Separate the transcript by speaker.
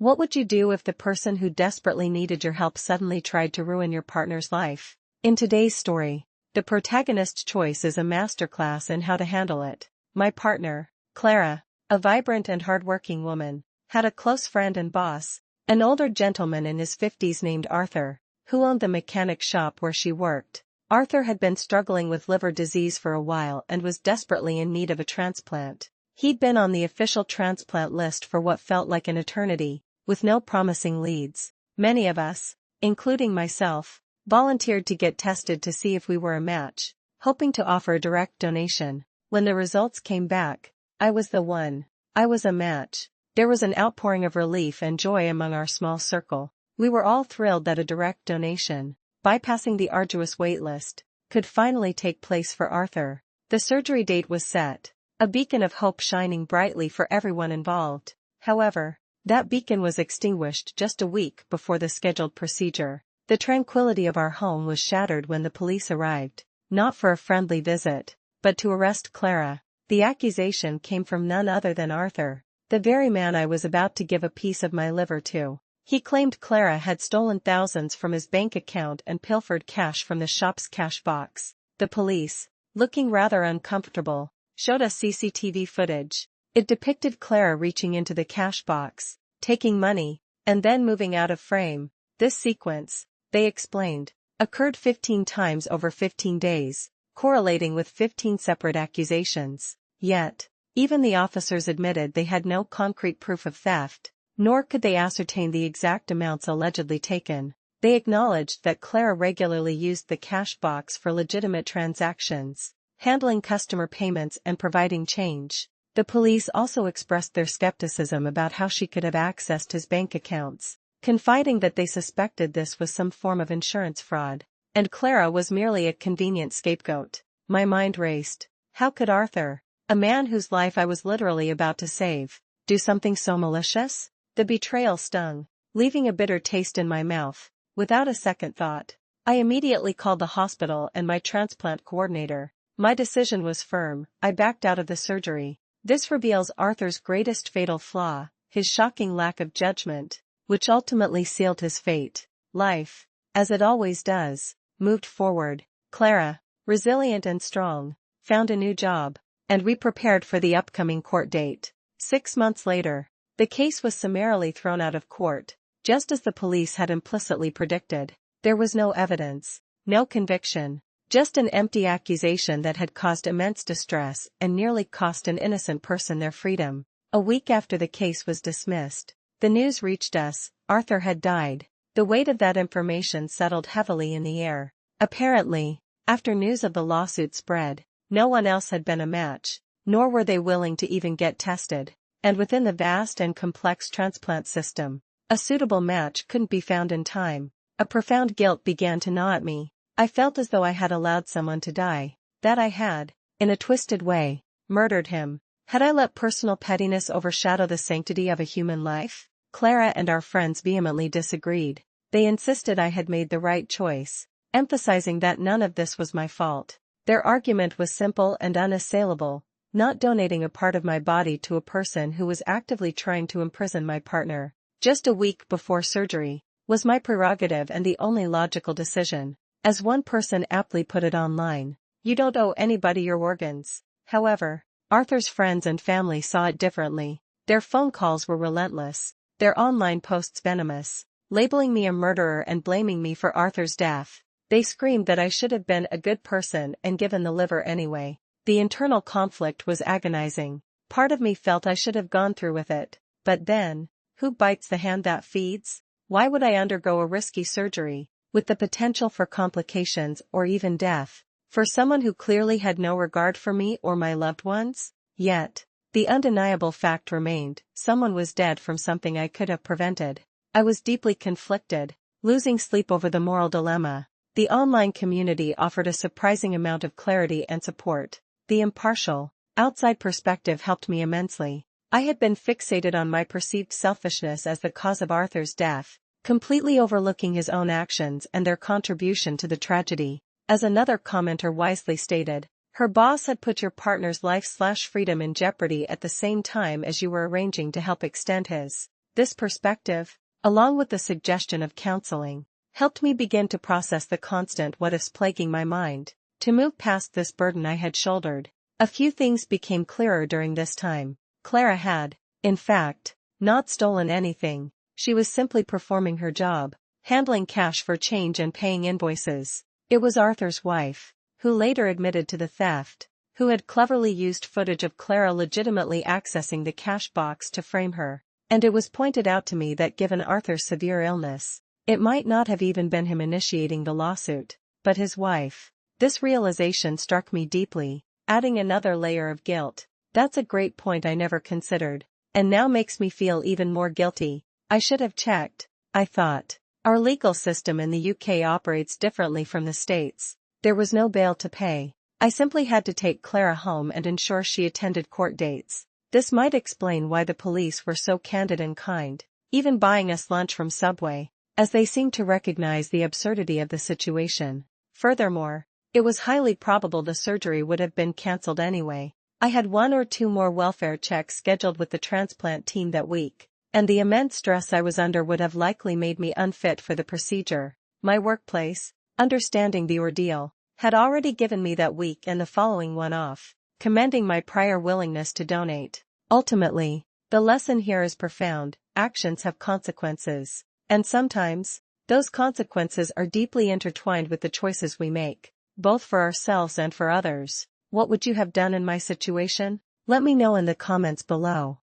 Speaker 1: What would you do if the person who desperately needed your help suddenly tried to ruin your partner's life? In today's story, the protagonist's choice is a masterclass in how to handle it. My partner, Clara, a vibrant and hardworking woman, had a close friend and boss, an older gentleman in his 50s named Arthur, who owned the mechanic shop where she worked. Arthur had been struggling with liver disease for a while and was desperately in need of a transplant. He'd been on the official transplant list for what felt like an eternity, with no promising leads. Many of us, including myself, volunteered to get tested to see if we were a match, hoping to offer a direct donation. When the results came back, I was the one. I was a match. There was an outpouring of relief and joy among our small circle. We were all thrilled that a direct donation, bypassing the arduous waitlist, could finally take place for Arthur. The surgery date was set, a beacon of hope shining brightly for everyone involved. However, that beacon was extinguished just a week before the scheduled procedure. The tranquility of our home was shattered when the police arrived, not for a friendly visit, but to arrest Clara. The accusation came from none other than Arthur, the very man I was about to give a piece of my liver to. He claimed Clara had stolen thousands from his bank account and pilfered cash from the shop's cash box. The police, looking rather uncomfortable, showed us CCTV footage. It depicted Clara reaching into the cash box, taking money, and then moving out of frame. This sequence, they explained, occurred 15 times over 15 days, correlating with 15 separate accusations. Yet, even the officers admitted they had no concrete proof of theft, nor could they ascertain the exact amounts allegedly taken. They acknowledged that Clara regularly used the cash box for legitimate transactions, handling customer payments and providing change. The police also expressed their skepticism about how she could have accessed his bank accounts, confiding that they suspected this was some form of insurance fraud, and Clara was merely a convenient scapegoat. My mind raced. How could Arthur, a man whose life I was literally about to save, do something so malicious? The betrayal stung, leaving a bitter taste in my mouth. Without a second thought, I immediately called the hospital and my transplant coordinator. My decision was firm. I backed out of the surgery. This reveals Arthur's greatest fatal flaw, his shocking lack of judgment, which ultimately sealed his fate. Life, as it always does, moved forward. Clara, resilient and strong, found a new job, and we prepared for the upcoming court date. 6 months later, the case was summarily thrown out of court, just as the police had implicitly predicted. There was no evidence, no conviction, just an empty accusation that had caused immense distress and nearly cost an innocent person their freedom. A week after the case was dismissed, the news reached us: Arthur had died. The weight of that information settled heavily in the air. Apparently, after news of the lawsuit spread, no one else had been a match, nor were they willing to even get tested. And within the vast and complex transplant system, a suitable match couldn't be found in time. A profound guilt began to gnaw at me. I felt as though I had allowed someone to die, that I had, in a twisted way, murdered him. Had I let personal pettiness overshadow the sanctity of a human life? Clara and our friends vehemently disagreed. They insisted I had made the right choice, emphasizing that none of this was my fault. Their argument was simple and unassailable: not donating a part of my body to a person who was actively trying to imprison my partner, just a week before surgery, was my prerogative and the only logical decision. As one person aptly put it online, you don't owe anybody your organs. However, Arthur's friends and family saw it differently. Their phone calls were relentless, their online posts venomous, labeling me a murderer and blaming me for Arthur's death. They screamed that I should have been a good person and given the liver anyway. The internal conflict was agonizing. Part of me felt I should have gone through with it. But then, who bites the hand that feeds? Why would I undergo a risky surgery, with the potential for complications or even death, for someone who clearly had no regard for me or my loved ones? Yet, the undeniable fact remained: someone was dead from something I could have prevented. I was deeply conflicted, losing sleep over the moral dilemma. The online community offered a surprising amount of clarity and support. The impartial, outside perspective helped me immensely. I had been fixated on my perceived selfishness as the cause of Arthur's death, completely overlooking his own actions and their contribution to the tragedy. As another commenter wisely stated, her boss had put your partner's life/freedom in jeopardy at the same time as you were arranging to help extend his. This perspective, along with the suggestion of counseling, helped me begin to process the constant what-ifs plaguing my mind. To move past this burden I had shouldered, a few things became clearer during this time. Clara had, in fact, not stolen anything. She was simply performing her job, handling cash for change and paying invoices. It was Arthur's wife, who later admitted to the theft, who had cleverly used footage of Clara legitimately accessing the cash box to frame her. And it was pointed out to me that given Arthur's severe illness, it might not have even been him initiating the lawsuit, but his wife. This realization struck me deeply, adding another layer of guilt. That's a great point I never considered, and now makes me feel even more guilty. I should have checked, I thought. Our legal system in the UK operates differently from the States. There was no bail to pay. I simply had to take Clara home and ensure she attended court dates. This might explain why the police were so candid and kind, even buying us lunch from Subway, as they seemed to recognize the absurdity of the situation. Furthermore, it was highly probable the surgery would have been cancelled anyway. I had 1 or 2 more welfare checks scheduled with the transplant team that week, and the immense stress I was under would have likely made me unfit for the procedure. My workplace, understanding the ordeal, had already given me that week and the following one off, commending my prior willingness to donate. Ultimately, the lesson here is profound. Actions have consequences, and sometimes, those consequences are deeply intertwined with the choices we make, both for ourselves and for others. What would you have done in my situation? Let me know in the comments below.